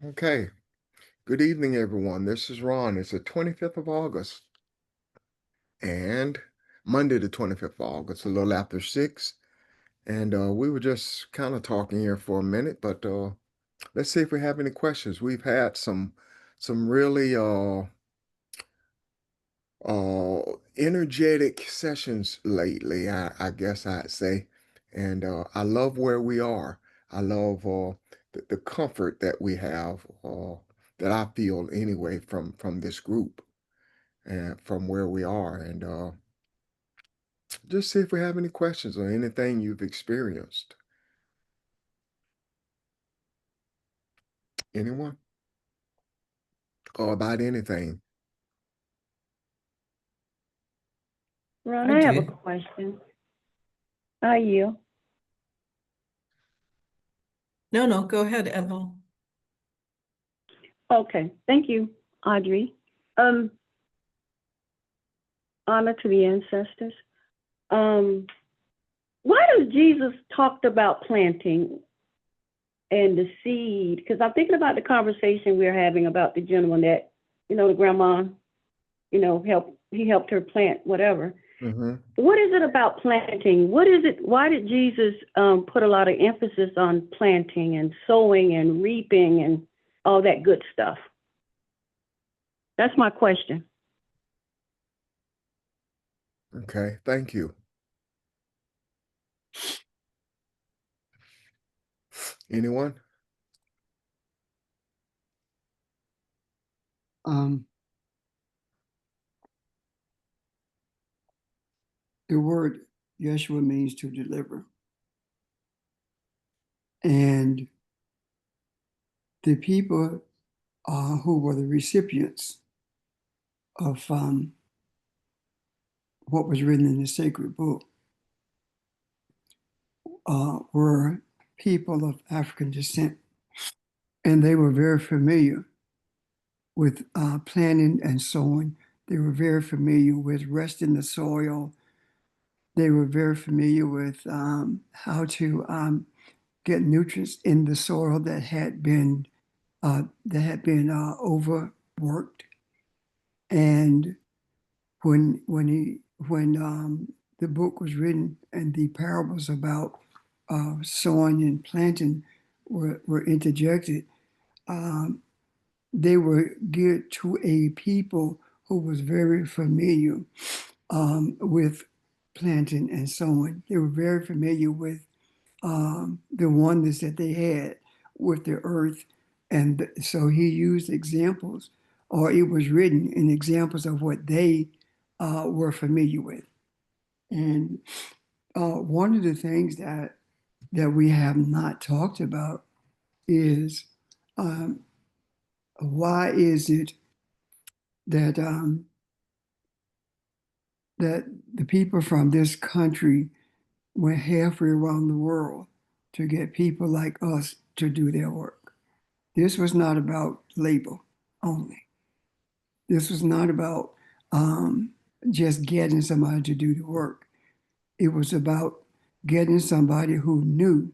Okay. Good evening, everyone. This is Ron. It's the 25th of August and Monday, the 25th of August, a little after 6. And we were just kind of talking here for a minute, but let's see if we have any questions. We've had some really energetic sessions lately, I guess I'd say. And I love where we are. I love the comfort that we have, that I feel anyway from this group and from where we are. And just see if we have any questions or anything you've experienced. Anyone? Or about anything. Ron, I I have a do. question. Are you? No, go ahead, Ethel. Okay, thank you, Audrey. Honor to the ancestors. Why does Jesus talked about planting and the seed? Because I'm thinking about the conversation we are having about the gentleman that, the grandma, he helped her plant whatever. Mm-hmm. What is it about planting? What is it? Why did Jesus put a lot of emphasis on planting and sowing and reaping and all that good stuff? That's my question. Okay, thank you. Anyone? The word Yeshua means to deliver. And the people who were the recipients of what was written in the sacred book were people of African descent. And they were very familiar with planting and sowing. They were very familiar with resting the soil. They were very familiar with how to get nutrients in the soil that had been overworked. And when the book was written and the parables about sowing and planting were interjected, they were geared to a people who was very familiar with planting and sowing. They were very familiar with the wonders that they had with the earth. And so he used examples, or it was written in examples of what they were familiar with. And one of the things that we have not talked about is why is it that that the people from this country went halfway around the world to get people like us to do their work? This was not about labor only. This was not about just getting somebody to do the work. It was about getting somebody who knew,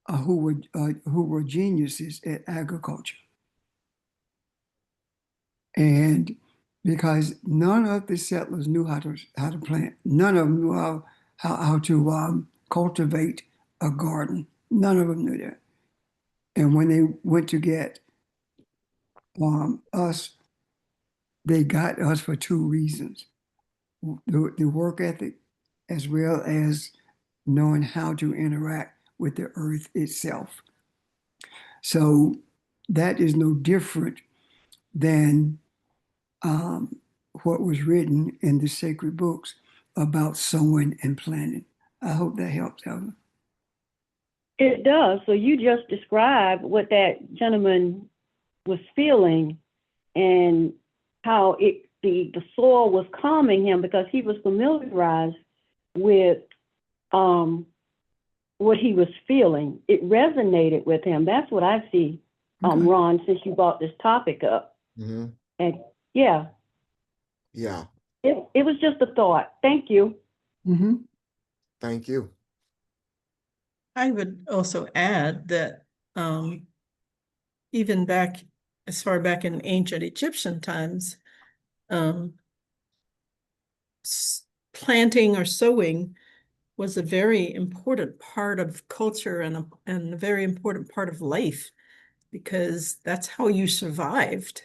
who were geniuses at agriculture. And because none of the settlers knew how to plant, none of them knew how to cultivate a garden. None of them knew that. And when they went to get us, they got us for two reasons: the work ethic, as well as knowing how to interact with the earth itself. So that is no different than what was written in the sacred books about sowing and planting. I hope that helps, Ellen. It does. So you just described what that gentleman was feeling and how the soil was calming him because he was familiarized with what he was feeling. It resonated with him. That's what I see, Okay. Ron, since you brought this topic up. Mm-hmm. And yeah, Yeah, it was just a thought. Thank you. Mm-hmm. thank you. I would also add that even back as far back in ancient Egyptian times, um, planting or sowing was a very important part of culture and a very important part of life because that's how you survived.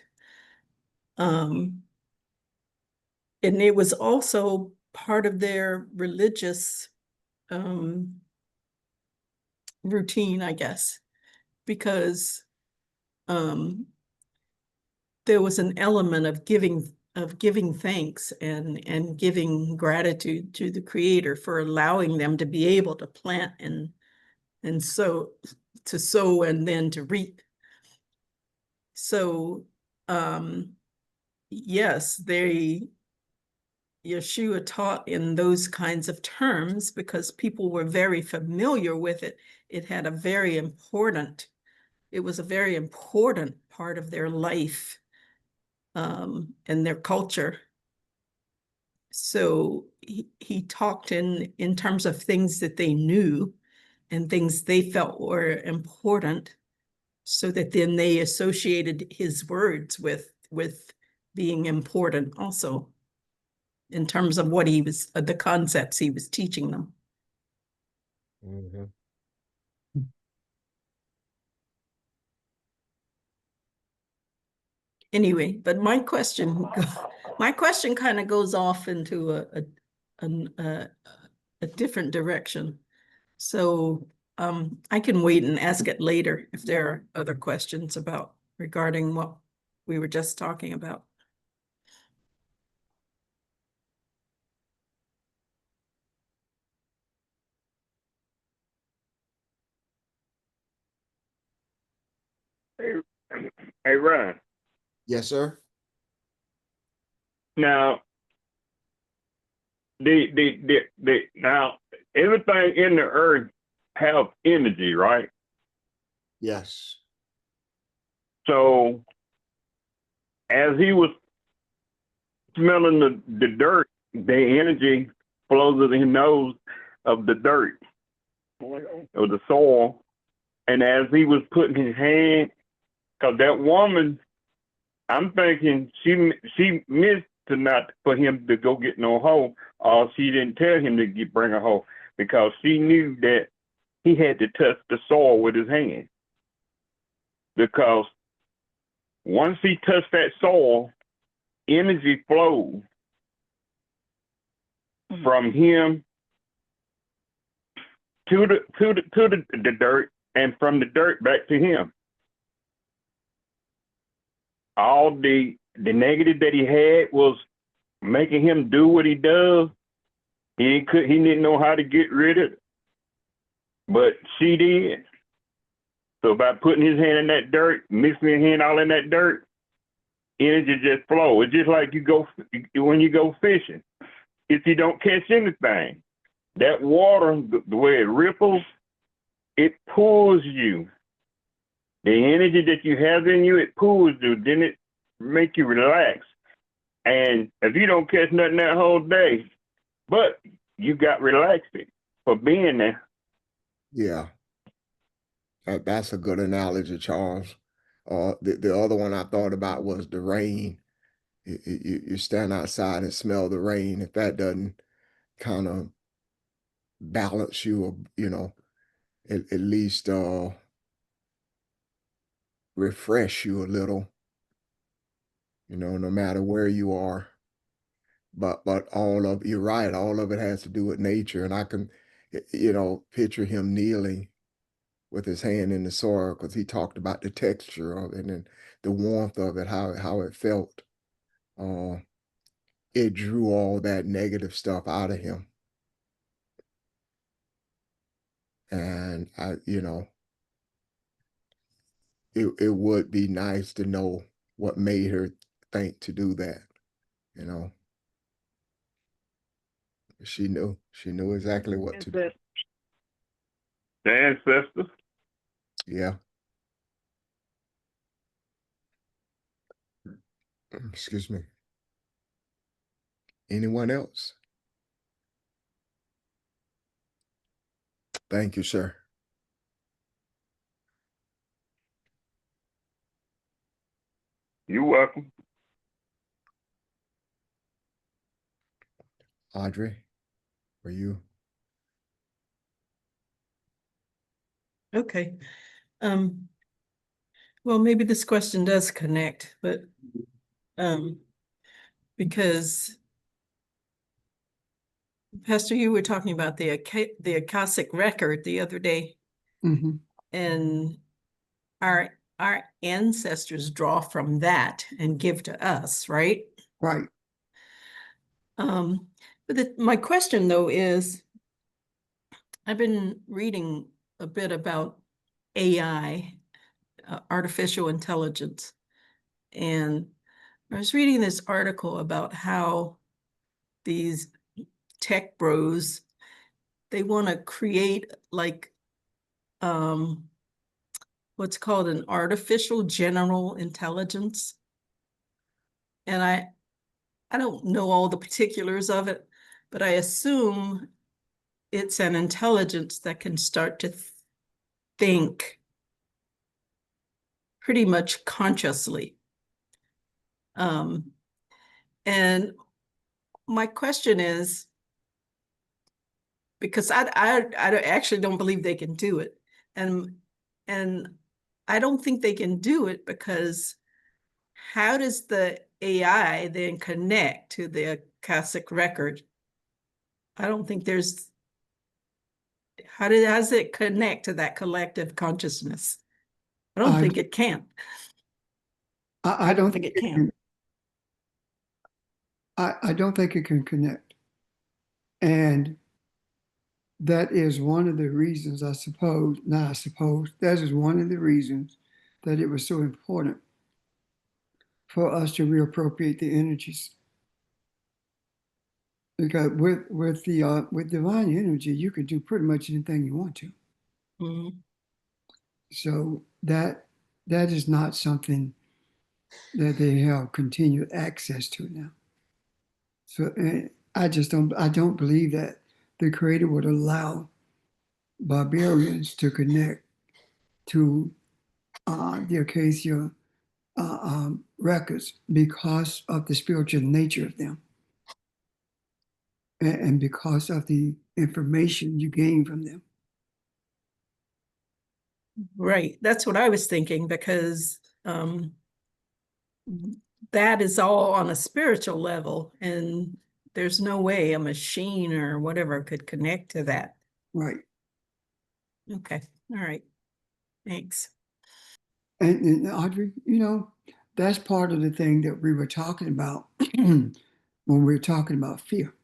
And it was also part of their religious routine, I guess, because there was an element of giving thanks and giving gratitude to the Creator for allowing them to be able to plant and sow and then to reap. So yes, Yeshua taught in those kinds of terms because people were very familiar with it. It was a very important part of their life and their culture. So he talked in terms of things that they knew and things they felt were important, so that then they associated his words with being important also in terms of what he was, the concepts he was teaching them. Mhm. Anyway, but my question kind of goes off into a different direction. So I can wait and ask it later if there are other questions regarding what we were just talking about. Hey, hey, Ron. Yes, sir. Now, now everything in the earth have energy, right? Yes. So, as he was smelling the dirt, the energy flows in his nose of the dirt of the soil, and as he was putting his hand, because that woman, I'm thinking she missed to not for him to go get no hoe, or she didn't tell him to bring a hoe because she knew that he had to touch the soil with his hand. Because once he touched that soil, energy flowed from him to the dirt, and from the dirt back to him. All the negative that he had was making him do what he does. He didn't know how to get rid of it, but she did. So by putting his hand in that dirt, mixing his hand all in that dirt, energy just flow. It's just like when you go fishing. If you don't catch anything, that water, the way it ripples, it pulls you. The energy that you have in you, it pulls you. Then it make you relax. And if you don't catch nothing that whole day, but you got relaxing for being there. Yeah. That's a good analogy, Charles. The other one I thought about was the rain. You stand outside and smell the rain. If that doesn't kind of balance you, or at least refresh you a little, no matter where you are. But you're right, all of it has to do with nature. And I can, picture him kneeling with his hand in the soil because he talked about the texture of it and the warmth of it, how it felt. Uh, it drew all that negative stuff out of him. And it would be nice to know what made her think to do that, you know. She knew exactly what to do. The ancestors. Yeah. Excuse me. Anyone else? Thank you, sir. You're welcome. Audrey, were you? Okay. Well, maybe this question does connect, but because Pastor, you were talking about the Akashic record the other day, Mhm. and our ancestors draw from that and give to us, right? Right. But my question though is, I've been reading a bit about AI, artificial intelligence, and I was reading this article about how these tech bros, they want to create like what's called an artificial general intelligence. And I don't know all the particulars of it, but I assume it's an intelligence that can start to think pretty much consciously. And my question is, because I actually don't believe they can do it. And I don't think they can do it because how does the AI then connect to the Akashic record? I don't think there's, how does it connect to that collective consciousness? I don't I, think it can. I don't think think it can. I don't think it can connect. And that is one of the reasons, I suppose, not I suppose, that is one of the reasons that it was so important for us to reappropriate the energies. Because with divine energy, you can do pretty much anything you want to. Mhm. So that is not something that they have continued access to now. So I don't believe that the Creator would allow barbarians to connect to the Acacia records because of the spiritual nature of them and because of the information you gain from them. Right. That's what I was thinking, because that is all on a spiritual level, and there's no way a machine or whatever could connect to that. Right. Okay. All right. Thanks. And Audrey, that's part of the thing that we were talking about when we were talking about fear.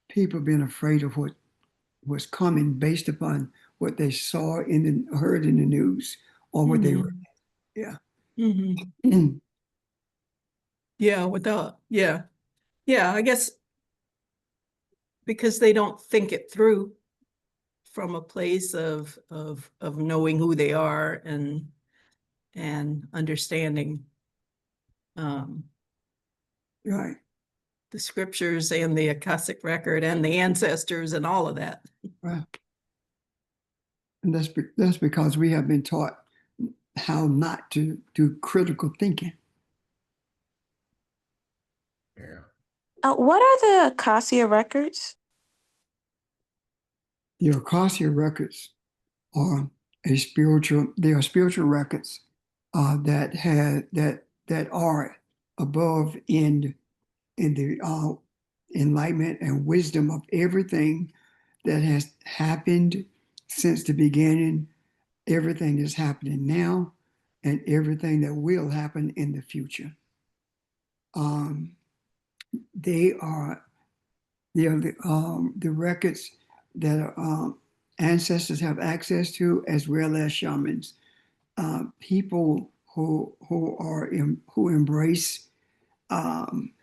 People being afraid of what was coming based upon what they saw heard in the news or what they read. Yeah. Mhm. Yeah, yeah, I guess because they don't think it through from a place of knowing who they are and understanding um Right. the scriptures and the Akashic record and the ancestors and all of that. Right. And that's because we have been taught how not to do critical thinking. Yeah. What are the Acacia records? The Akasha records are they are spiritual records that are above in the enlightenment and wisdom of everything that has happened since the beginning, everything that's happening now, and everything that will happen in the future. They are the records that ancestors have access to, as well as shamans, people who embrace um,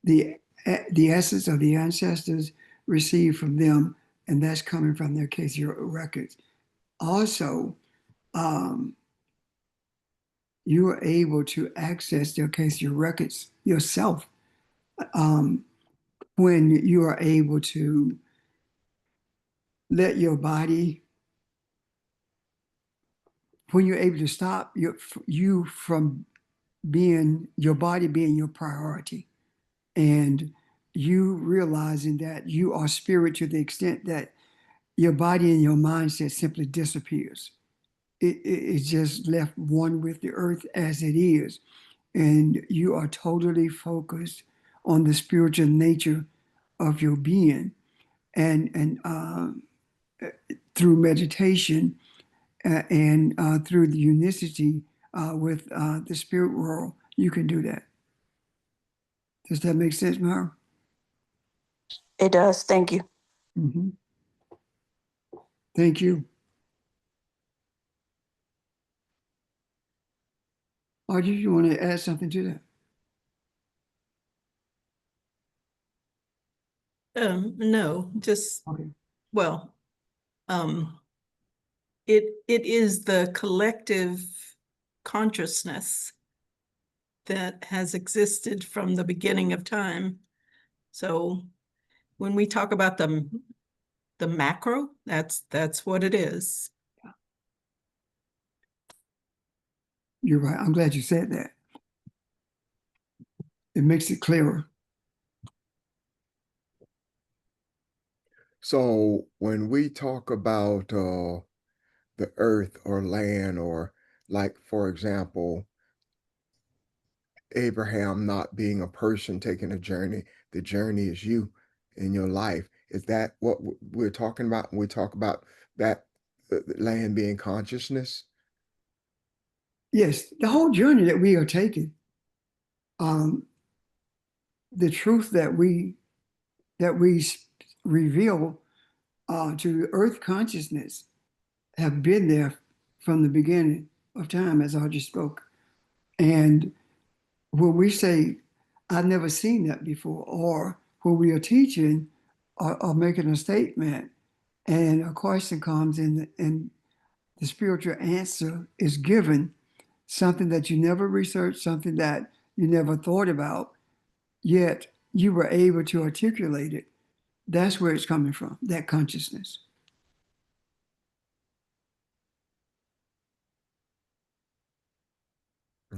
the essence of the ancestors received from them, and that's coming from their Acacia records. Also, um, you are able to access the Acacia records yourself um, when you are able to let your body when you're able to stop you from being your body being your priority, and you realizing that you are spirit to the extent that your body and your mindset simply disappears. It's just left one with the earth as it is, and you are totally focused on the spiritual nature of your being, and through meditation and through the unicity with the spirit world, you can do that. Does that make sense, Mara? It does. Thank you. Mm-hmm. Thank you. Or do you want to add something to that? No, just, Okay. well, it is the collective consciousness that has existed from the beginning of time. So when we talk about the macro, that's what it is. You're right. I'm glad you said that. It makes it clearer. So when we talk about the earth or land, or like, for example, Abraham not being a person taking a journey, the journey is you in your life. Is that what we're talking about when we talk about that the land being consciousness? Yes, the whole journey that we are taking, um, the truth that we reveal to earth consciousness have been there from the beginning of time, as I just spoke. And when we say, I've never seen that before, or when we are teaching or making a statement and a question comes in and the spiritual answer is given, something that you never researched, something that you never thought about, yet you were able to articulate it. That's where it's coming from, that consciousness.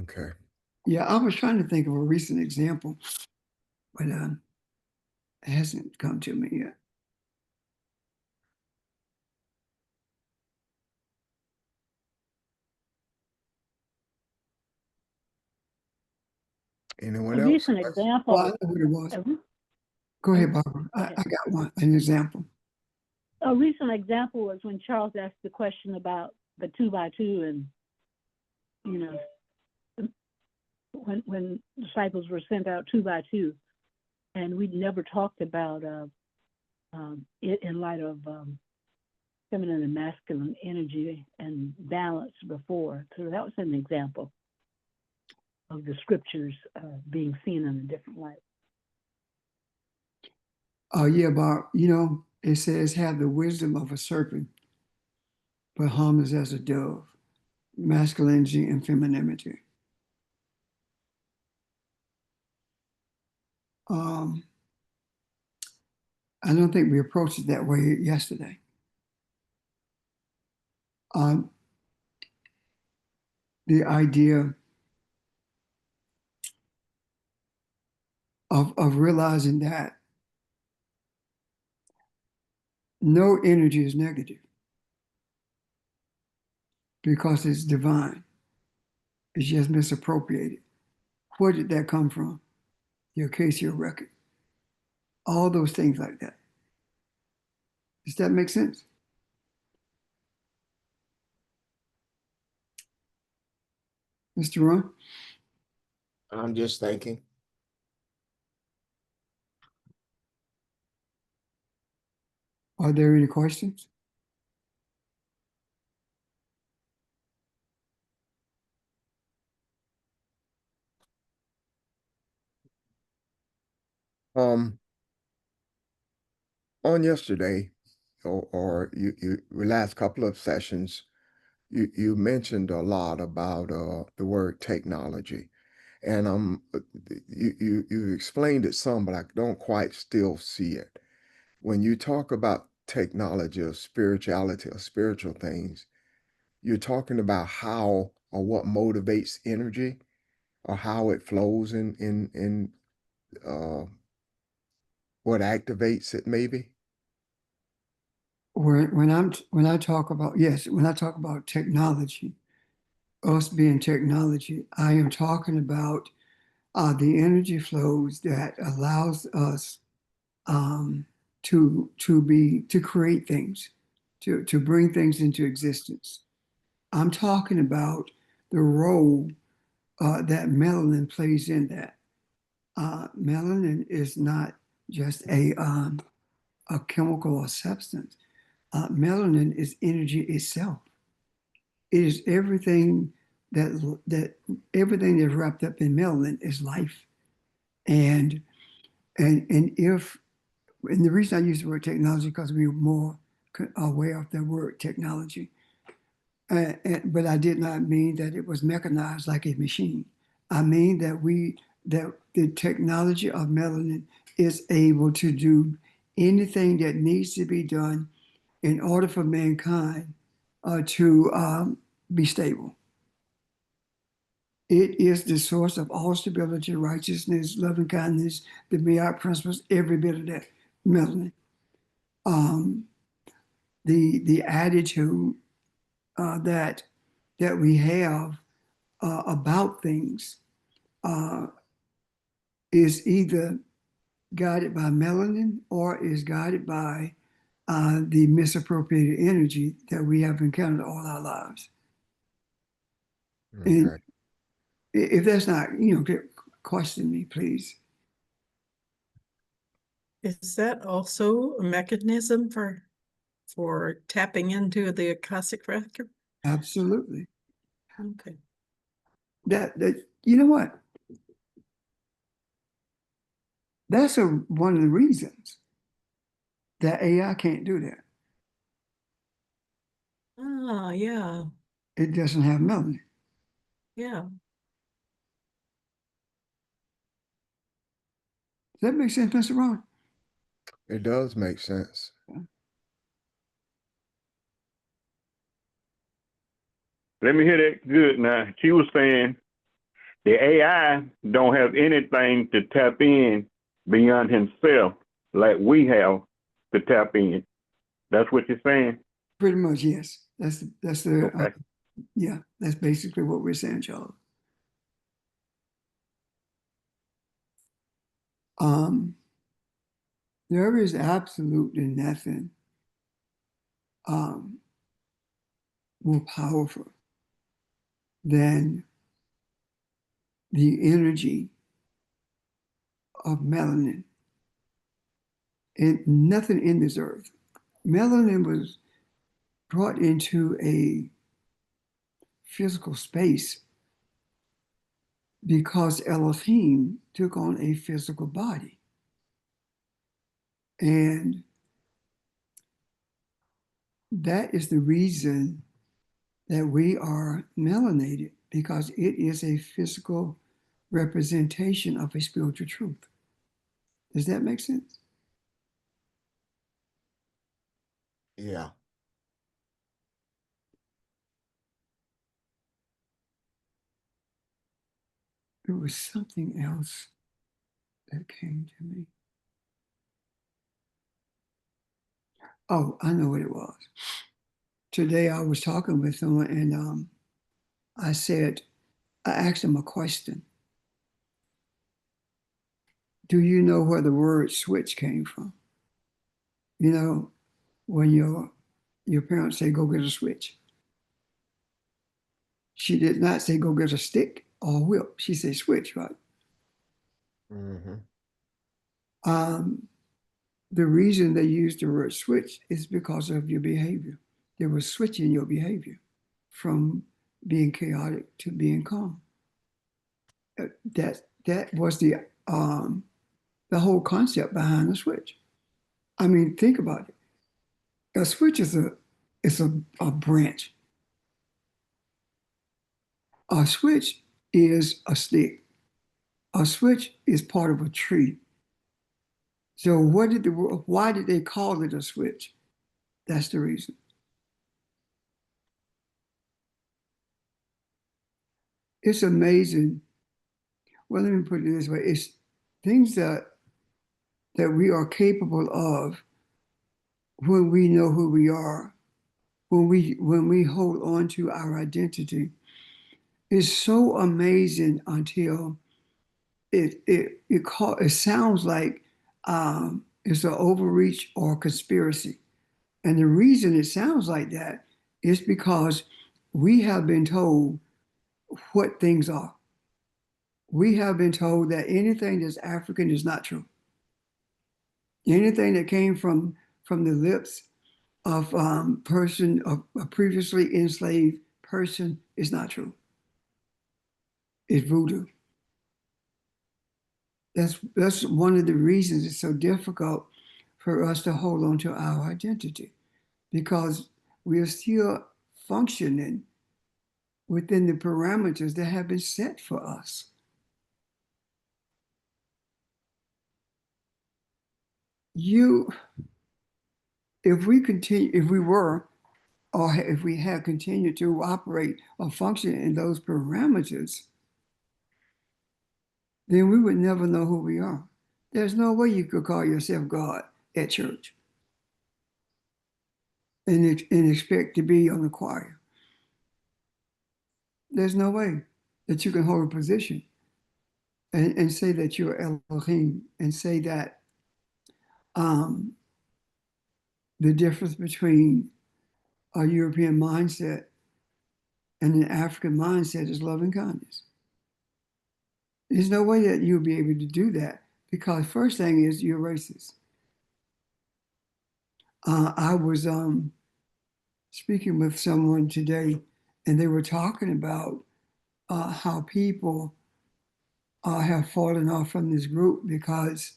Okay. Yeah, I was trying to think of a recent example, but it hasn't come to me yet. Anyone A else? recent Oh, I example, know what it was. a, Go ahead, Barbara. go I ahead. got one, an example. A recent example was when Charles asked the question about the 2x2, and you know, when disciples were sent out 2x2, and we'd never talked about it in light of feminine and masculine energy and balance before. So that was an example of the scriptures being seen in a different light. Yeah, Barb, it says, have the wisdom of a serpent, but harmless as a dove, masculinity and femininity. Um, I don't think we approached it that way yesterday. Um, the idea of realizing that no energy is negative because it's divine. It's just misappropriated. Where did that come from? Your case, your record. All those things like that. Does that make sense? Mr. Ron? I'm just thinking. Are there any questions? Um, on yesterday, or you the last couple of sessions, you mentioned a lot about the word technology, and you explained it some, but I don't quite still see it. When you talk about technology or spirituality or spiritual things, you're talking about how or what motivates energy or how it flows in what activates it maybe? When I talk about, yes, when I talk about technology, us being technology, I am talking about the energy flows that allows us um, to create things, to bring things into existence. I'm talking about the role that melanin plays in that. Melanin is not just a chemical or substance. Melanin is energy itself. It is everything that everything that's wrapped up in melanin is life. And if and the reason I use the word technology because we were more aware of the word technology. But I did not mean that it was mechanized like a machine. I mean that the technology of melanin is able to do anything that needs to be done in order for mankind to be stable. It is the source of all stability, righteousness, loving kindness, the Mayat principles, every bit of that melanin. Um, the attitude that we have about things uh, is either guided by melanin or is guided by the misappropriated energy that we have encountered all our lives. And Okay. if that's not, question me, please. Is that also a mechanism for tapping into the Akashic record? Absolutely. Okay. That you know what? That's one of the reasons that AI can't do that. Ah, yeah, It doesn't have melanin. yeah. Does that make sense, Mr. Ron? It does make sense. Let me hear that good now. She was saying the AI don't have anything to tap in beyond himself like we have to tap in. That's what you're saying? Pretty much, yes. That's the Okay. yeah. That's basically what we're saying, Charles. Um, there is absolutely nothing um, more powerful than the energy of melanin. And nothing in this earth. Melanin was brought into a physical space because Elohim took on a physical body. And that is the reason that we are melanated, because it is a physical representation of a spiritual truth. Does that make sense? Yeah. There was something else that came to me. Oh, I know what it was. Today I was talking with someone and I asked him a question. Do you know where the word switch came from? You know, when your parents say, go get a switch. She did not say, go get a stick or a whip. She said, switch, right? Mm-hmm. Um, the reason they used the word switch is because of your behavior. They were switching your behavior from being chaotic to being calm. That was the whole concept behind the switch. I mean, think about it. A switch is a branch. A switch is a stick. A switch is part of a tree. So why did they call it a switch? That's the reason. it's amazing. Well, let me put it this way. It's things that we are capable of when we know who we are, when we hold on to our identity. It's so amazing until it sounds like it's an overreach or conspiracy. And the reason it sounds like that is because we have been told what things are. We have been told that anything that's African is not true. Anything that came from the lips of a previously enslaved person is not true. It's voodoo. That's one of the reasons it's so difficult for us to hold on to our identity, because we are still functioning within the parameters that have been set for us. If we were, or if we had continued to operate or function in those parameters, then we would never know who we are. There's no way you could call yourself God at church and expect to be on the choir. There's no way that you can hold a position and say that you're Elohim, and say that the difference between a European mindset and an African mindset is love and kindness. There's no way that you'll be able to do that, because first thing is you're racist. I was speaking with someone today, and they were talking about how people have fallen off from this group because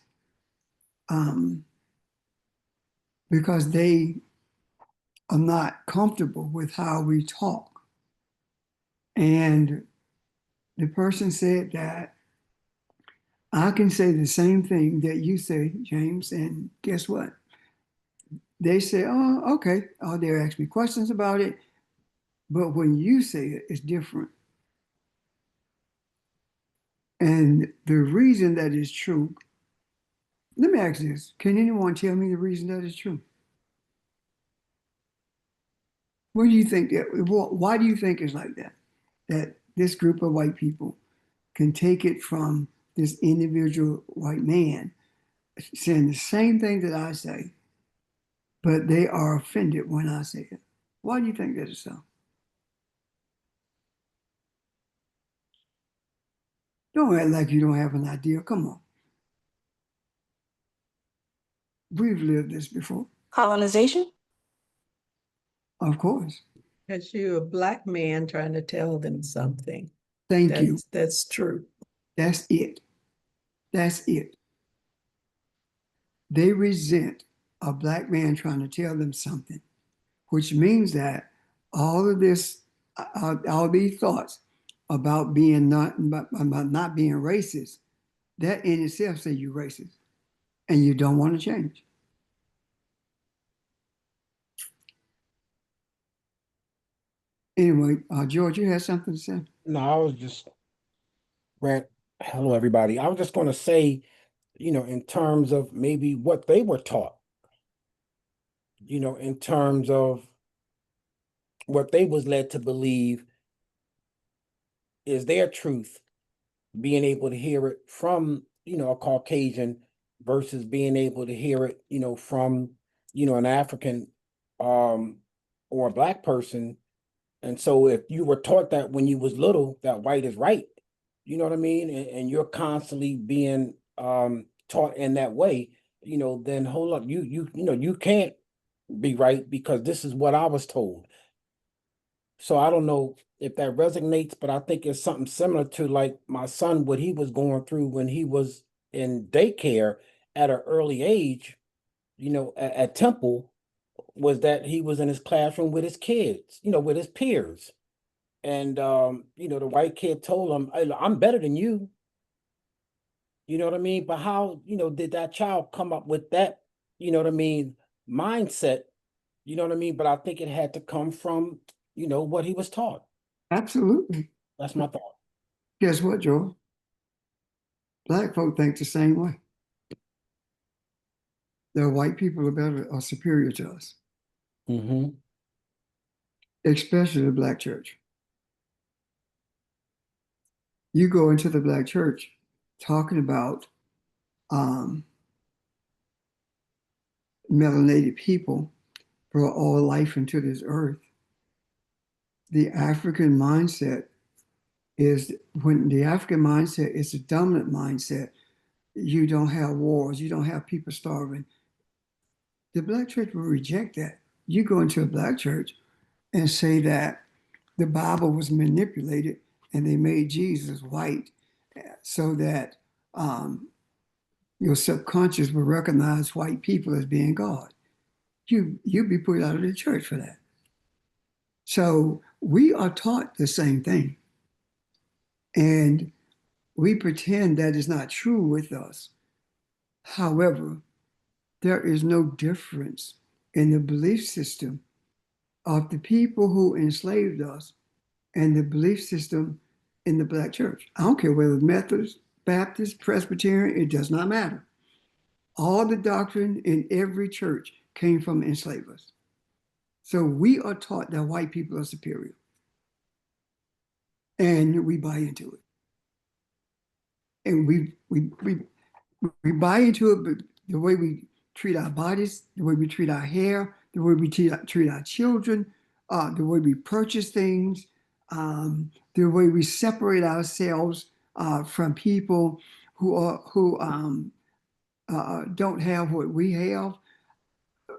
they are not comfortable with how we talk. And the person said that I can say the same thing that you say, James, and guess what? They say, oh, okay. Oh, they ask me questions about it. But when you say it, it's different. And the reason that is true, let me ask this. Can anyone tell me the reason that is true? What do you think? Why do you think it's like that? That this group of white people can take it from this individual white man saying the same thing that I say, but they are offended when I say it. Why do you think that is so? Don't act like you don't have an idea. Come on. We've lived this before. Colonization? Of course. Because you're a Black man trying to tell them something. Thank you. That's true. That's it. That's it. They resent a Black man trying to tell them something, which means that all of this, all these thoughts about not being racist, that in itself say you're racist and you don't want to change. Anyway, George, you had something to say? No, I was just hello everybody. I was just going to say, in terms of maybe what they were taught, in terms of what they was led to believe is their truth, being able to hear it from, a Caucasian versus being able to hear it, from, an African or a Black person. And so if you were taught that when you was little, that white is right, you know what I mean? And you're constantly being taught in that way, then hold up, you can't be right because this is what I was told. So I don't know if that resonates, but I think it's something similar to like my son, what he was going through when he was in daycare at an early age, at Temple, was that he was in his classroom with his kids, with his peers. And, the white kid told him, "Hey, I'm better than you." You know what I mean? But how, did that child come up with that, mindset? You know what I mean? But I think it had to come from, what he was taught. Absolutely. That's my thought. Guess what, Joel? Black folk think the same way. The white people are better or superior to us, Mm-hmm. especially the black church. You go into the black church talking about um, melanated people brought all life into this earth. The African mindset is when the African mindset is the dominant mindset, you don't have wars, you don't have people starving. The black church will reject that. You go into a black church and say that the Bible was manipulated and they made Jesus white so that your subconscious will recognize white people as being God. You'd be put out of the church for that. So we are taught the same thing. And we pretend that is not true with us. However, there is no difference in the belief system of the people who enslaved us and the belief system in the black church. I don't care whether it's Methodist, Baptist, Presbyterian, it does not matter. All the doctrine in every church came from enslavers. So we are taught that white people are superior. And we buy into it. And we buy into it, but the way we treat our bodies, the way we treat our hair, the way we treat our children, the way we purchase things, the way we separate ourselves from people who don't have what we have.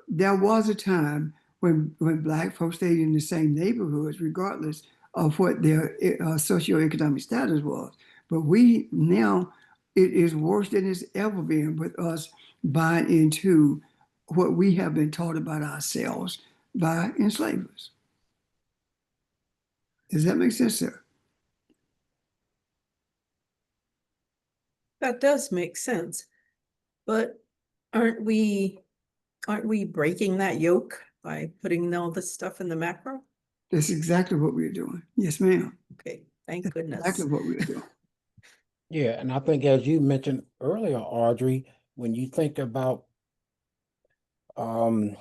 There was a time when black folks stayed in the same neighborhoods, regardless of what their socioeconomic status was. But we now, it is worse than it's ever been with us buying into what we have been taught about ourselves by enslavers. Does that make sense, sir? That does make sense. But aren't we breaking that yoke by putting all this stuff in the macro? That's exactly what we're doing. Yes, ma'am. Okay, thank That's goodness. exactly what we're doing. Yeah, and I think as you mentioned earlier, Audrey, when you think about the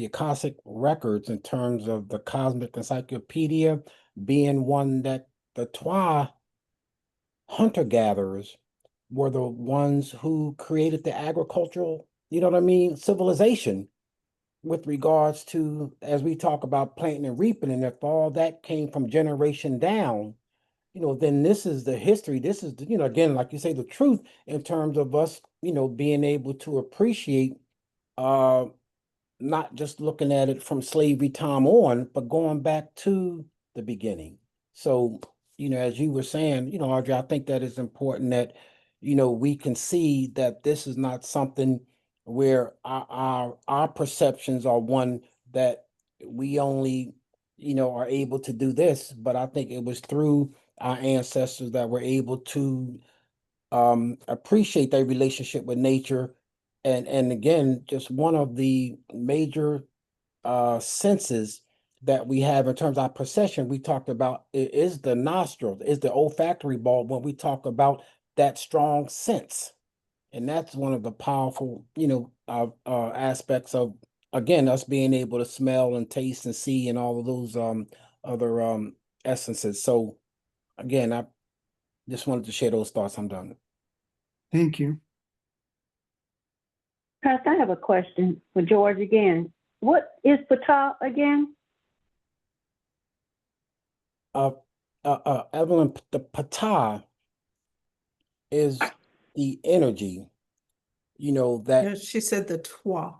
Akashic records in terms of the Cosmic Encyclopedia being one that the Twa hunter-gatherers were the ones who created the agricultural, civilization with regards to, as we talk about planting and reaping, and if all that came from generation down, then this is the history. This is, again, like you say, the truth in terms of us, being able to appreciate not just looking at it from slavery time on, but going back to the beginning. So, as you were saying, Audrey, I think that is important that, we can see that this is not something where our perceptions are one that we only, are able to do this, but I think it was through our ancestors that were able to appreciate their relationship with nature. And again, just one of the major senses that we have in terms of our perception, we talked about is the nostrils, is the olfactory bulb when we talk about that strong sense. And that's one of the powerful, aspects of, again, us being able to smell and taste and see and all of those other essences. So again, I just wanted to share those thoughts. I'm done. Thank you. Pastor, I have a question for George again. What is Ptah again? Evelyn, the Ptah is the energy, that Yeah, she said the Twa.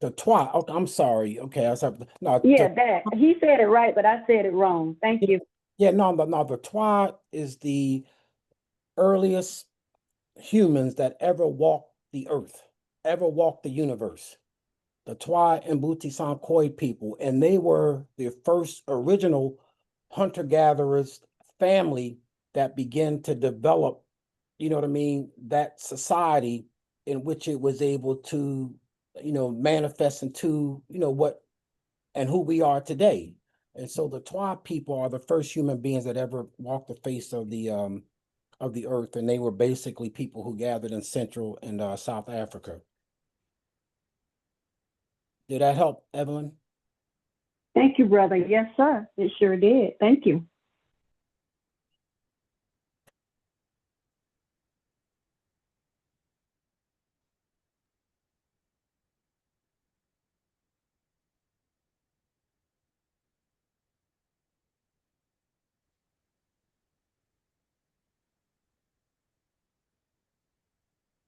the Twa. Okay, I'm sorry. Okay, I said no. Yeah, that. He said it right, but I said it wrong. Thank you. Yeah, no. The Twa is the earliest humans that ever walked the earth, ever walked the universe. The Twa and Butisankoi people, and they were the first original hunter-gatherers family that began to develop, that society in which it was able to, manifest into, what and who we are today. And so the Twa people are the first human beings that ever walked the face of the earth, and they were basically people who gathered in Central and South Africa. Did that help, Evelyn? Thank you, brother. Yes, sir. It sure did. Thank you.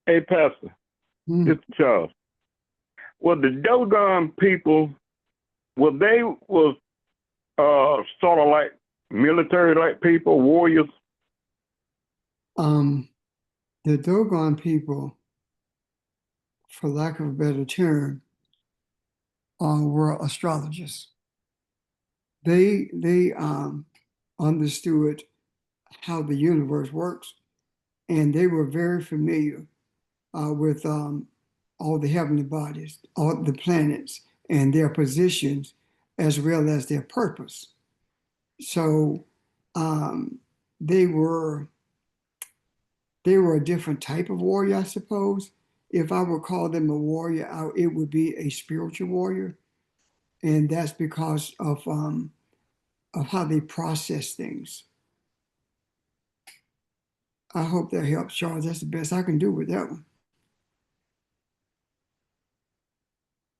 Hey, Pastor, Hmm. it's Charles. Well, the Dogon people, well, they was sort of like military-like people, warriors. The Dogon people, for lack of a better term, were astrologers. They understood how the universe works, and they were very familiar with all the heavenly bodies, all the planets, and their positions, as well as their purpose. So um, they were a different type of warrior, I suppose. If I would call them a warrior, it would be a spiritual warrior, and that's because of how they process things. I hope that helps, Charles. That's the best I can do with that one.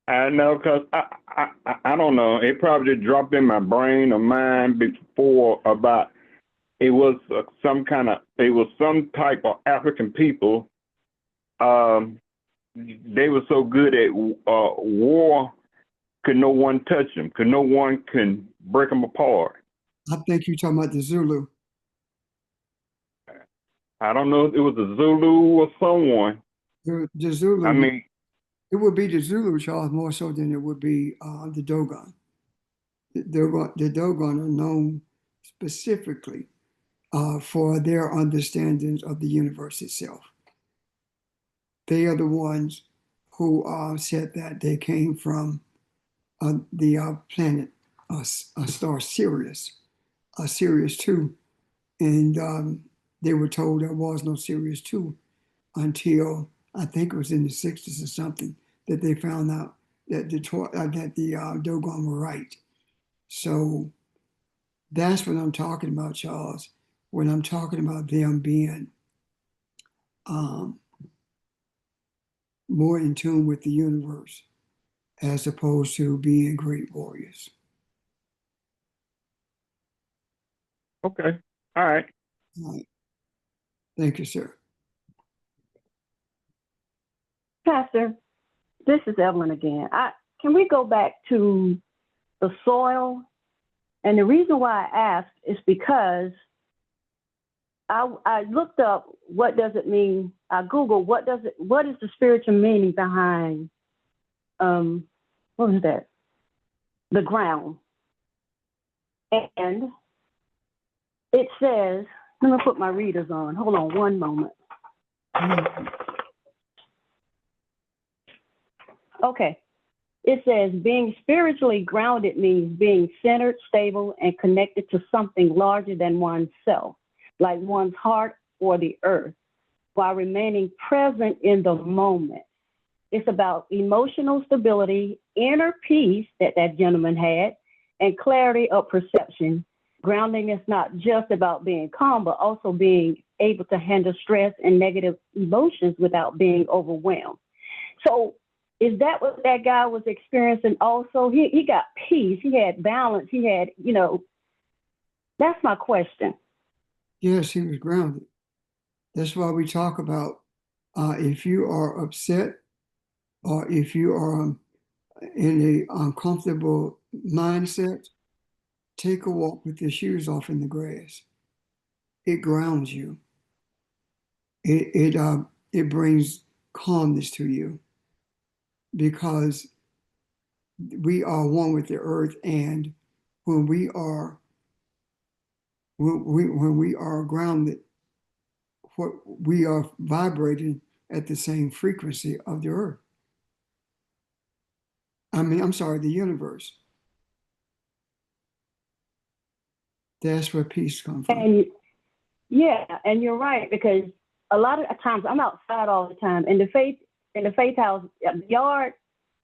I know, cause I don't know. It probably just dropped in my brain or mind before about it was some type of African people. They were so good at war, could no one touch them? Could no one can break them apart? I think you're talking about the Zulu. I don't know if it was a Zulu or someone. The Zulu. I mean, it would be the Zulu, Charles, more so than it would be the Dogon. The Dogon are known specifically for their understandings of the universe itself. They are the ones who said that they came from the planet, star Sirius, Sirius 2. And they were told there was no Sirius 2 until I think it was in the 60s or something that they found out that the Dogon were right. So that's what I'm talking about, Charles, when I'm talking about them being more in tune with the universe as opposed to being great warriors. okay, all right. All right. Thank you, sir. Pastor, this is Evelyn again. Can we go back to the soil? And the reason why I asked is because I looked up what does it mean. I Googled what is the spiritual meaning behind what was that? The ground. And it says, let me put my readers on. Hold on one moment. Okay. It says being spiritually grounded means being centered, stable, and connected to something larger than oneself, like one's heart or the earth, while remaining present in the moment. It's about emotional stability, inner peace that gentleman had, and clarity of perception. Grounding is not just about being calm, but also being able to handle stress and negative emotions without being overwhelmed. So is that what that guy was experiencing also? He got peace, he had balance, he had, that's my question. Yes, he was grounded. That's why we talk about if you are upset or if you are in a uncomfortable mindset, take a walk with your shoes off in the grass. It grounds you. It brings calmness to you because we are one with the earth, and when we are grounded, what we are vibrating at the same frequency of the earth. I'm sorry, the universe. That's where peace comes from. And yeah, and you're right, because a lot of times I'm outside all the time, and the faith house the yard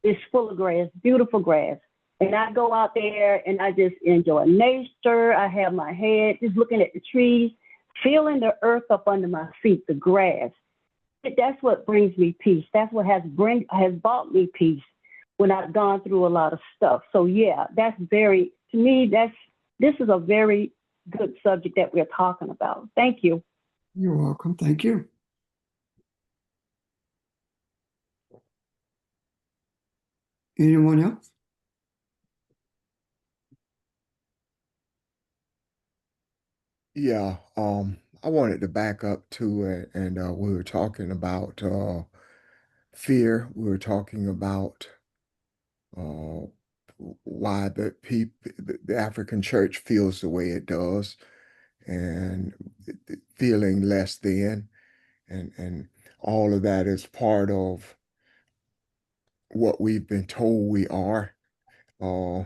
is full of grass, beautiful grass. And I go out there and I just enjoy nature. I have my head just looking at the trees, feeling the earth up under my feet, the grass. That's what brings me peace. That's what has brought me peace when I've gone through a lot of stuff. So yeah, to me, this is a very good subject that we're talking about. Thank you. You're welcome. Thank you. Anyone else? Yeah, I wanted to back up to it, and we were talking about fear. We were talking about uh, why the African church feels the way it does, and feeling less than, and all of that is part of what we've been told we are. Uh,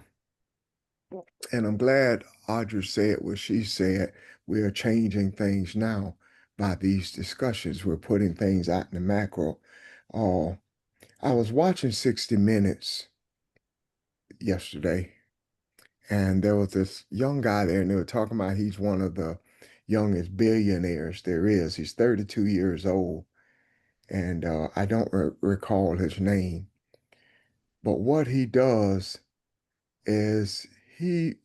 and I'm glad Audra said what she said. We are changing things now by these discussions. We're putting things out in the macro. Uh, I was watching 60 Minutes yesterday, and there was this young guy there, and they were talking about he's one of the youngest billionaires there is. He's 32 years old, and I don't recall his name. But what he does is he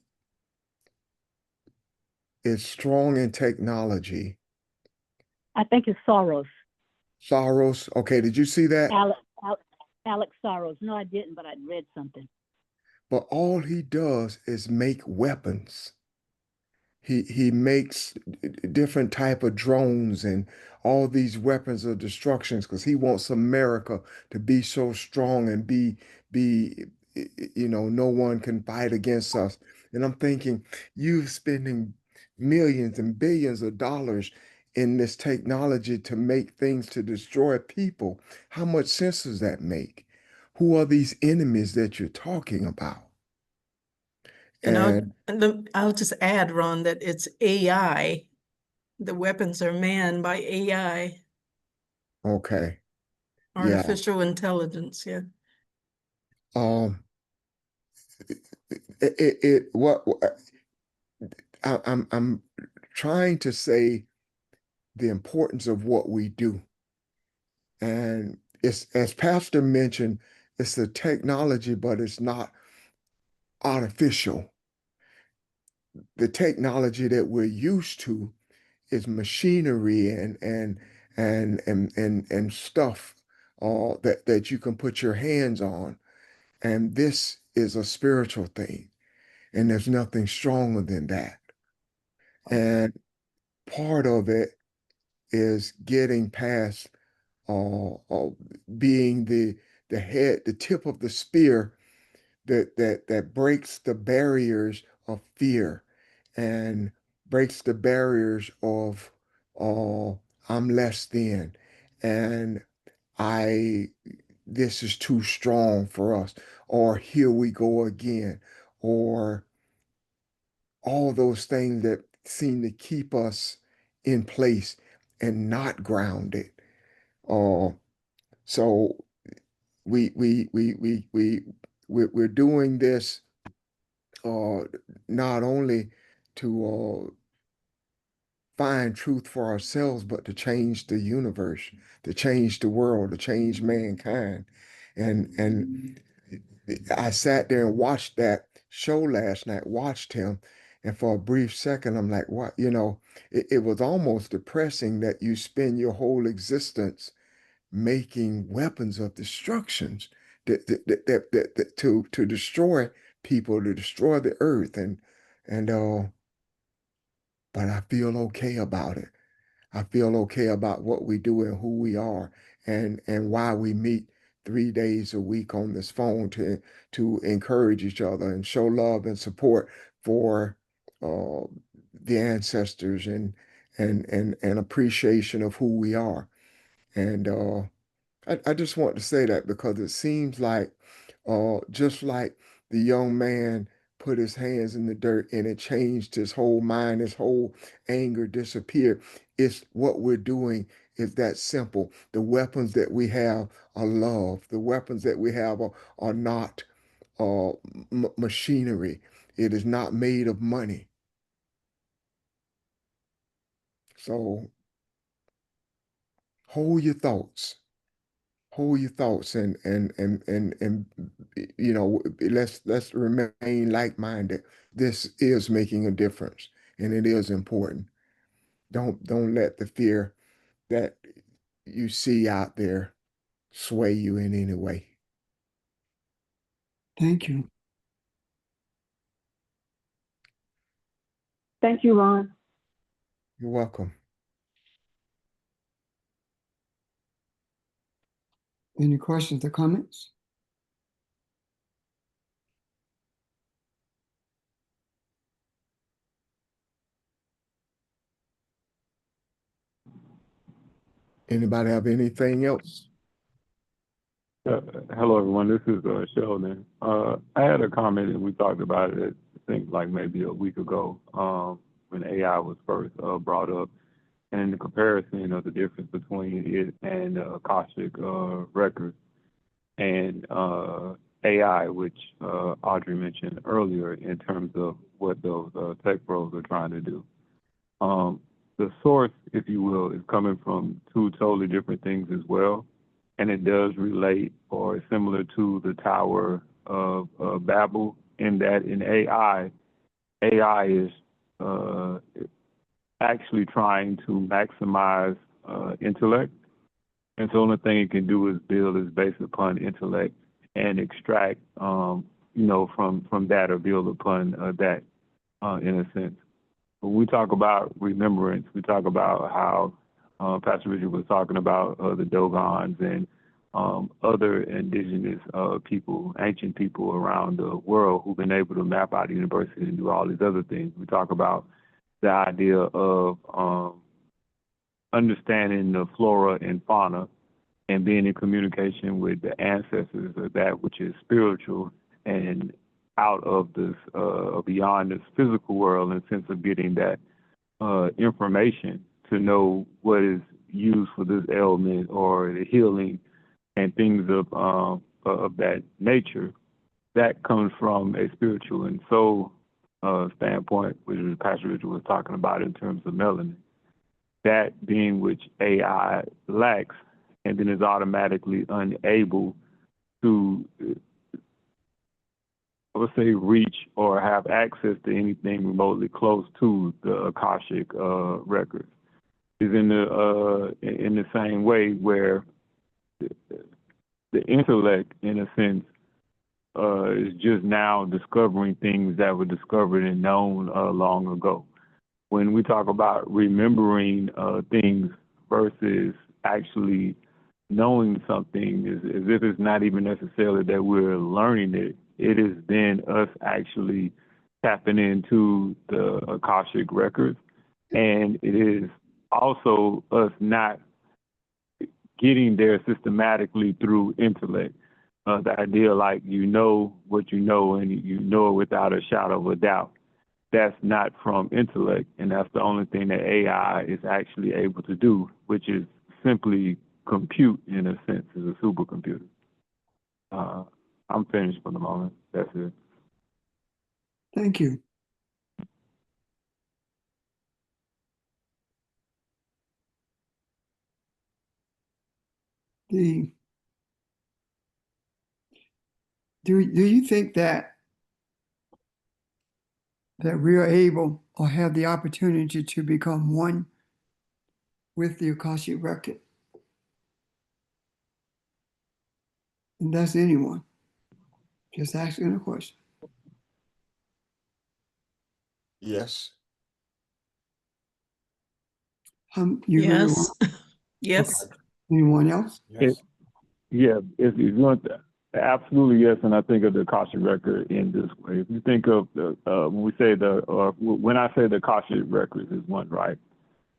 is strong in technology. I think it's Soros. Soros. Okay, did you see that? Alex Soros. No, I didn't, but I'd read something. But all he does is make weapons. He makes different type of drones and all these weapons of destructions because he wants America to be so strong and be no one can fight against us. And I'm thinking, you spending millions and billions of dollars in this technology to make things to destroy people. How much sense does that make? Who are these enemies that you're talking about? And And I'll just add, Ron, that it's AI. The weapons are manned by AI, okay, yeah. artificial intelligence. Yeah. Um, it what I'm trying to say the importance of what we do. And it's, as Pastor mentioned, it's the technology, but it's not artificial. The technology that we're used to is machinery and stuff that you can put your hands on. And this is a spiritual thing, and there's nothing stronger than that. And part of it is getting past being the head, the tip of the spear that breaks the barriers of fear and breaks the barriers of I'm less than, and I this is too strong for us, or here we go again, or all those things that seem to keep us in place and not grounded. Uh, so we we we we we we're doing this uh, not only to find truth for ourselves, but to change the universe, to change the world, to change mankind. And I sat there and watched that show last night, watched him, and for a brief second, I'm like, what? It was almost depressing that you spend your whole existence making weapons of destructions that to destroy people, to destroy the earth, and but I feel okay about it. I feel okay about what we do and who we are, and why we meet 3 days a week on this phone to encourage each other and show love and support for uh, the ancestors and appreciation of who we are. And I just want to say that because it seems like just like the young man put his hands in the dirt and it changed his whole mind, his whole anger disappeared. It's what we're doing is that simple. The weapons that we have are love. The weapons that we have are not machinery. It is not made of money. So hold your thoughts. Hold your thoughts and let's remain like-minded. This is making a difference and it is important. Don't let the fear that you see out there sway you in any way. Thank you. Thank you, Ron. You're welcome. Any questions or comments? Anybody have anything else? Hello, everyone. This is Sheldon. I had a comment, and we talked about it, I think, like maybe a week ago, when AI was first brought up, and the comparison of the difference between it and Akashic records and AI, which Audrey mentioned earlier, in terms of what those tech pros are trying to do. The source, if you will, is coming from two totally different things as well. And it does relate or is similar to the Tower of Babel in that in AI is actually trying to maximize intellect. And so the only thing it can do is build is based upon intellect and extract, from that or build upon that in a sense. When we talk about remembrance, we talk about how Pastor Richard was talking about the Dogons and other indigenous people, ancient people around the world who've been able to map out the university and do all these other things. We talk about the idea of understanding the flora and fauna and being in communication with the ancestors of that which is spiritual and out of this, beyond this physical world, in the sense of getting that information to know what is used for this ailment or the healing and things of that nature. That comes from a spiritual and soul standpoint, which Pastor Richard was talking about in terms of melanin. That being which AI lacks, and then is automatically unable to, I would say, reach or have access to anything remotely close to the Akashic records. Is in the same way where the intellect, in a sense, is just now discovering things that were discovered and known long ago. When we talk about remembering things versus actually knowing something, is as if it's not even necessarily that we're learning it. It is then us actually tapping into the Akashic records, and it is also us not getting there systematically through intellect. The idea like you know what you know and you know it without a shadow of a doubt. That's not from intellect, and that's the only thing that AI is actually able to do, which is simply compute, in a sense, as a supercomputer. I'm finished for the moment. That's it. Thank you. Do you think that we are able or have the opportunity to become one with the Akashic record? And that's anyone. Just asking a question. Yes. You really Yes. want? Yes. Okay. Anyone else? Yes. Yeah, if you want that, absolutely yes. And I think of the Akashic record in this way. If you think of the when I say the Akashic records is one, right?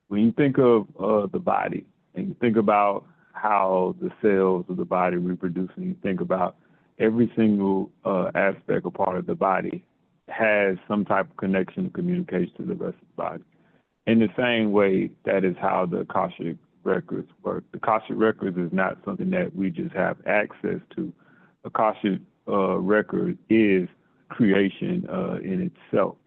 When you think of the body and you think about how the cells of the body reproduce, and you think about every single aspect or part of the body, has some type of connection and communication to the rest of the body. In the same way, that is how the Akashic records work. The Akashic records is not something that we just have access to. Akashic record is creation in itself.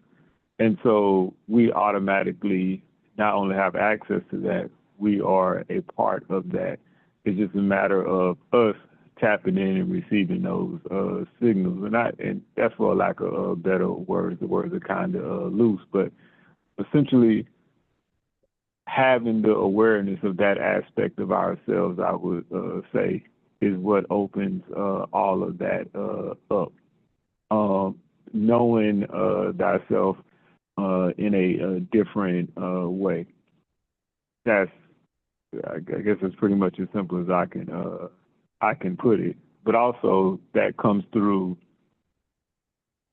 And so we automatically not only have access to that, we are a part of that. It's just a matter of us tapping in and receiving those signals. And that's for lack of better words. The words are kind of loose, but essentially having the awareness of that aspect of ourselves, I would say, is what opens all of that up. Knowing thyself in a different way. I guess it's pretty much as simple as I can put it. But also that comes through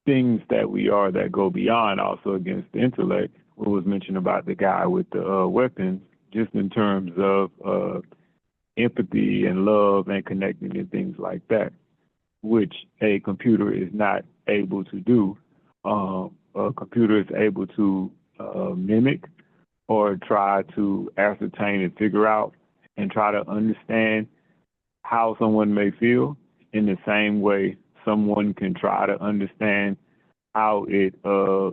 things that we are that go beyond also against the intellect. What was mentioned about the guy with the weapons, just in terms of empathy and love and connecting and things like that, which a computer is not able to do. A computer is able to mimic or try to ascertain and figure out and try to understand how someone may feel. In the same way, someone can try to understand how it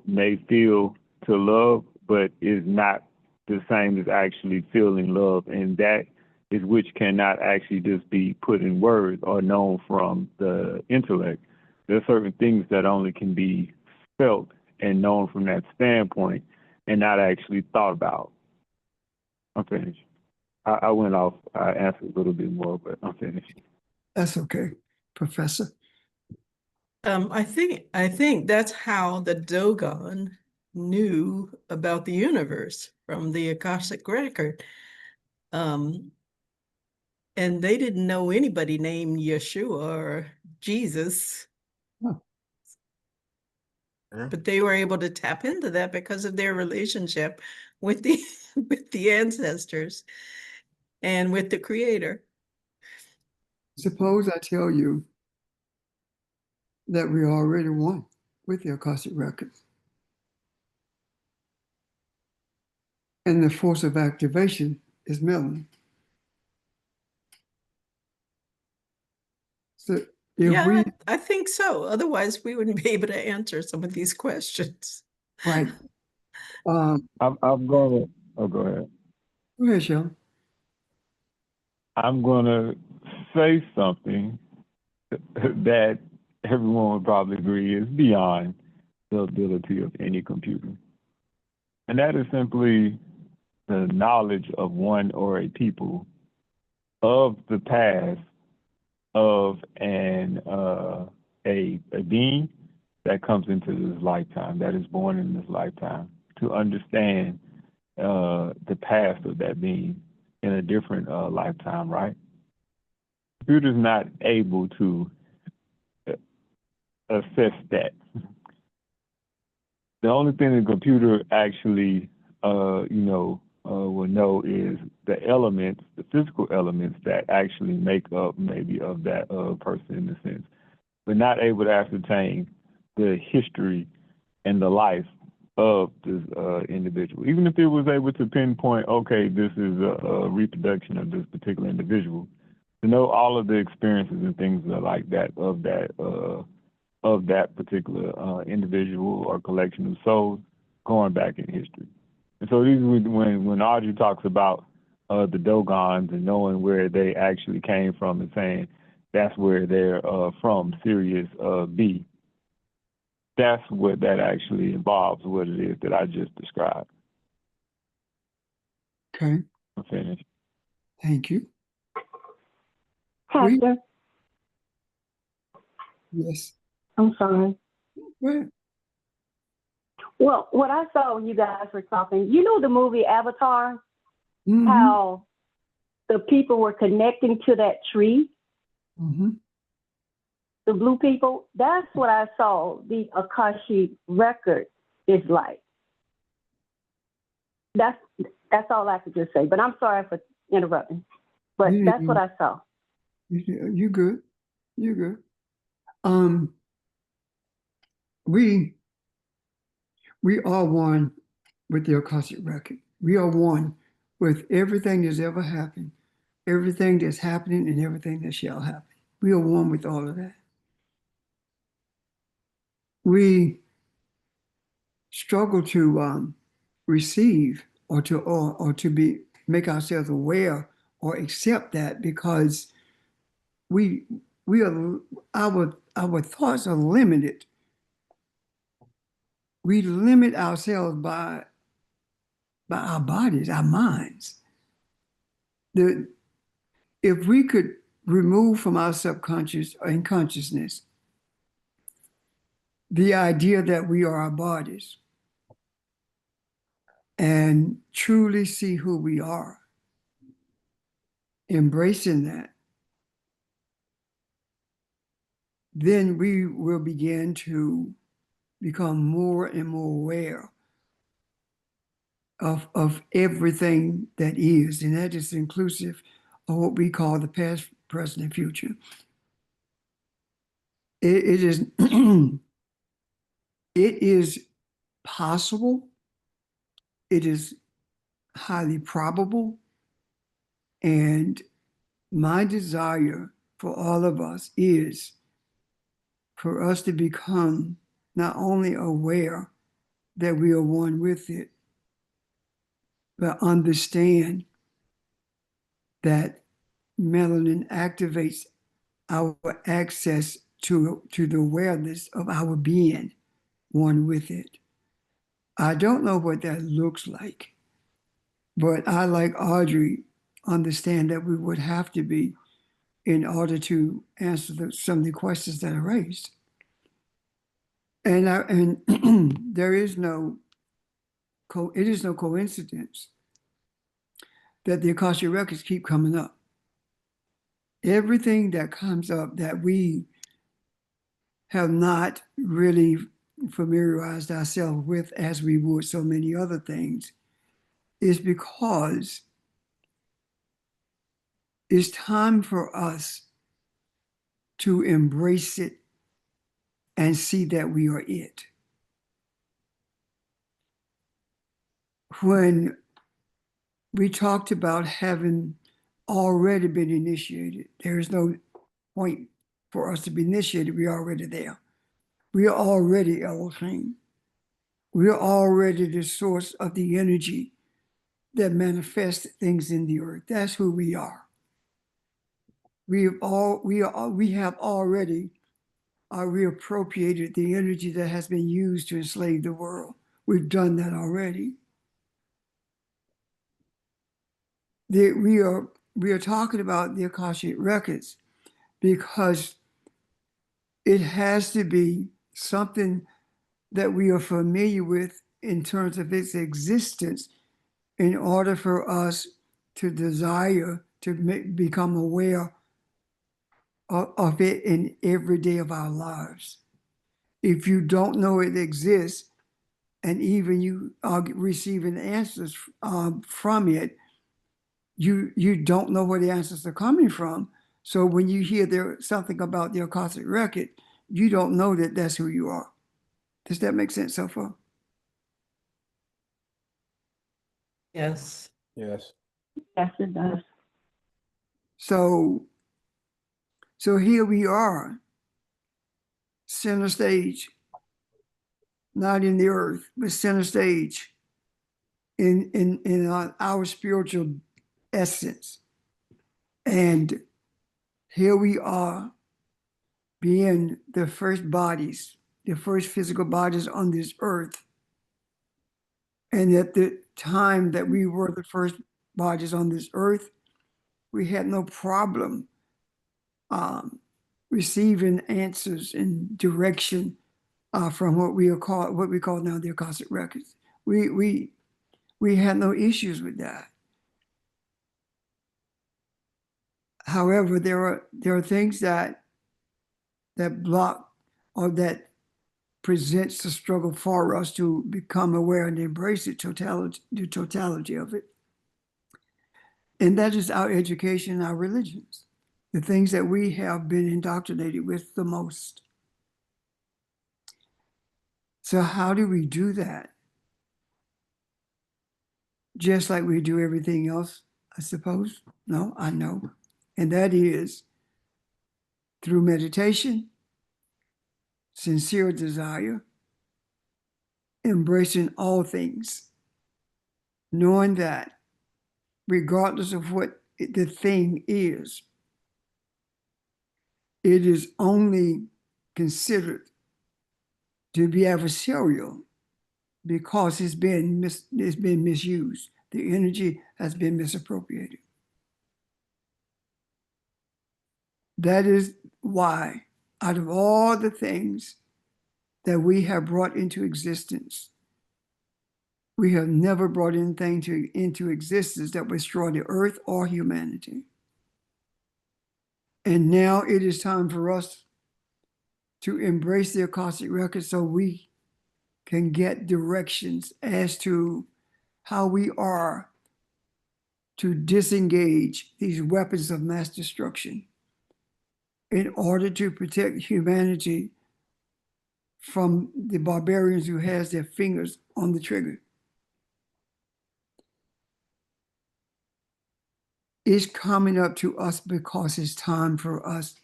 may feel to love, but is not the same as actually feeling love. And that is which cannot actually just be put in words or known from the intellect. There are certain things that only can be felt and known from that standpoint and not actually thought about. I'm finished. I went off. I answered a little bit more, but I'm finished. That's okay, Professor. I think that's how the Dogon knew about the universe, from the Akashic record. And they didn't know anybody named Yeshua or Jesus. Huh. Yeah. But they were able to tap into that because of their relationship with the with the ancestors and with the Creator. Suppose I tell you that we already won with the Akashic records. And the force of activation is melanin. So if Yeah, we, I think so. Otherwise, we wouldn't be able to answer some of these questions. right, I'm going to, oh, go ahead. go ahead, Shelley. I'm going to say something that everyone would probably agree is beyond the ability of any computer. And that is simply the knowledge of one or a people of the past of a being that comes into this lifetime, that is born in this lifetime, to understand the past of that being in a different lifetime, right? The computer's not able to assess that. The only thing the computer actually, will know is the elements, the physical elements that actually make up maybe of that person in a sense, but not able to ascertain the history and the life of this individual. Even if it was able to pinpoint, okay, this is a reproduction of this particular individual, to know all of the experiences and things like that of that particular individual or collection of souls going back in history. And so these when Audrey talks about the Dogons and knowing where they actually came from and saying that's where they're from, Sirius B, that's what that actually involves, what it is that I just described. Okay, I'm finished. thank you. Pastor, Yes. I'm sorry. Go ahead. Well, what I saw when you guys were talking, you know the movie Avatar, Mhm. how the people were connecting to that tree, Mhm. the blue people? That's what I saw the Akashic record is like. That's all I could just say. But I'm sorry for interrupting. But You that's didn't- what I saw. You good. You good. We We are one with the Akashic record. We are one with everything that's ever happened, everything that's happening, and everything that shall happen. We are one with all of that. We struggle to receive or to be make ourselves aware or accept that because we are our thoughts are limited. We limit ourselves by our bodies, our minds. If we could remove from our subconscious and consciousness the idea that we are our bodies and truly see who we are, embracing that, then we will begin to become more and more aware of everything that is, and that is inclusive of what we call the past, present, and future. It is it is possible, it is highly probable, and my desire for all of us is for us to become not only aware that we are one with it, but understand that melanin activates our access to the awareness of our being one with it. I don't know what that looks like, but I, like Audrey, understand that we would have to be in order to answer some of the questions that are raised. And there is no it is no coincidence that the Akashic records keep coming up. Everything that comes up that we have not really familiarized ourselves with as we would so many other things is because it's time for us to embrace it and see that we are it. When we talked about having already been initiated, there is no point for us to be initiated. We are already there. We are already Elohim. We are already the source of the energy that manifests things in the earth. That's who we are. We have already reappropriated the energy that has been used to enslave the world. We've done that already. We are talking about the Akashic records because it has to be something that we are familiar with in terms of its existence in order for us to desire to become aware of it in every day of our lives. If you don't know it exists, and even you are receiving answers from it, you don't know where the answers are coming from. So when you hear something about the Akashic record, you don't know that that's who you are. Does that make sense so far? Yes. Yes. Yes, it does. So here we are, center stage, not in the earth, but center stage in our spiritual essence. And here we are being the first bodies, the first physical bodies on this earth. And at the time that we were the first bodies on this earth, we had no problem receiving answers and direction from what we call now the Akashic records. We had no issues with that. However, there are things that block or that presents the struggle for us to become aware and embrace the totality of it. And that is our education, our religions, the things that we have been indoctrinated with the most. So how do we do that? just like we do everything else, I suppose. No, I know. And that is through meditation, sincere desire, embracing all things, knowing that regardless of what the thing is, it is only considered to be adversarial because it's been misused. The energy has been misappropriated. That is why, out of all the things that we have brought into existence, we have never brought anything into existence that would destroy the earth or humanity. And now it is time for us to embrace the Akashic Record so we can get directions as to how we are to disengage these weapons of mass destruction in order to protect humanity from the barbarians who has their fingers on the trigger. It's coming up to us because it's time for us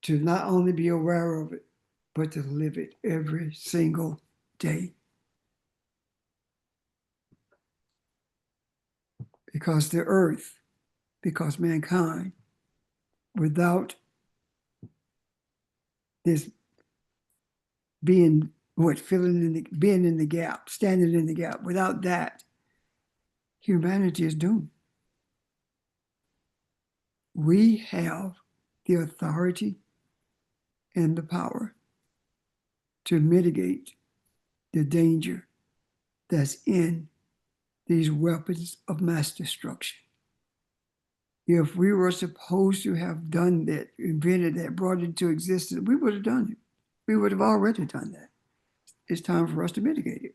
to not only be aware of it, but to live it every single day. Because the earth, because mankind, without this being being in the gap, standing in the gap, without that, humanity is doomed. We have the authority and the power to mitigate the danger that's in these weapons of mass destruction. If we were supposed to have done that, invented that, brought it into existence, we would have done it. We would have already done that. It's time for us to mitigate it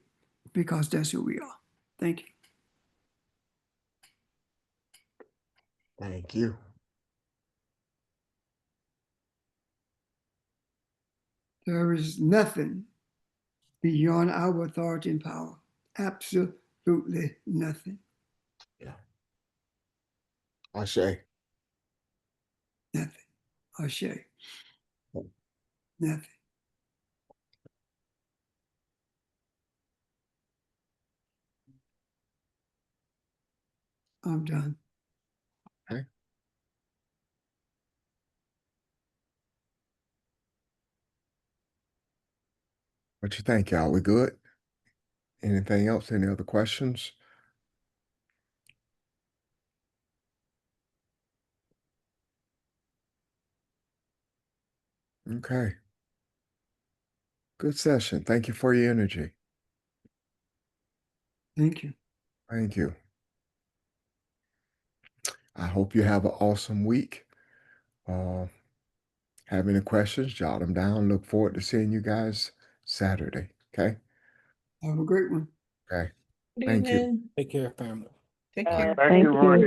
because that's who we are. Thank you. Thank you. There is nothing beyond our authority and power. Absolutely nothing. Ashe. Nothing. Ashe. Nothing. I'm done. What you think, y'all? We good? Anything else? Any other questions? Okay. Good session. Thank you for your energy. Thank you. Thank you. I hope you have an awesome week. Have any questions, jot them down. Look forward to seeing you guys Saturday. Okay? Have a great one. Okay. Good Thank you. evening. Take care, family. Take Bye. care. Thank Thank you, Ron, you.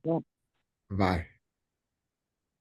everyone. Bye.